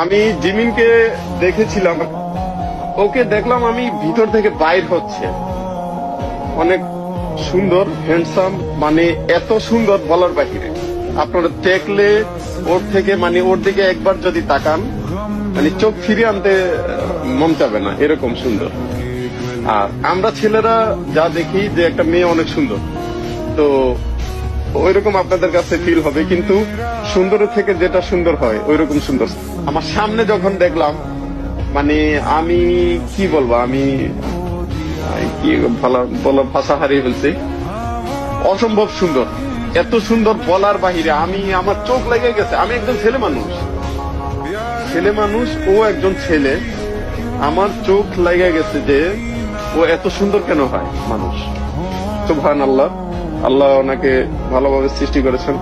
আমি জিমিনকে দেখেছিলাম, ওকে দেখলাম আমি ভিতর থেকে বাইর হচ্ছে, অনেক সুন্দর, হ্যান্ডসাম, মানে এত সুন্দর বলার বাহিরে। আপনারা দেখলে ওর থেকে, মানে ওর দিকে একবার যদি তাকান, মানে চোখ ফিরিয়ে আনতে মন চাবে না, এরকম সুন্দর। আর আমরা ছেলেরা যা দেখি যে একটা মেয়ে অনেক সুন্দর, তো ওইরকম আপনাদের কাছে ফিল হবে, কিন্তু সুন্দরের থেকে যেটা সুন্দর হয় ওইরকম সুন্দর আমার সামনে যখন দেখলাম, মানে আমি কি বলবো, আমি কি বলার ভাষা হারিয়ে ফেলছি। অসম্ভব সুন্দর, এত সুন্দর বলার বাহিরে। আমার চোখ লেগে গেছে। আমি একজন ছেলে মানুষ, ও একজন ছেলে, আমার চোখ লেগে গেছে যে ও এত সুন্দর কেন হয় মানুষ। সুবহানাল্লাহ, আল্লাহ ওনাকে ভালোভাবে সৃষ্টি করেছেন।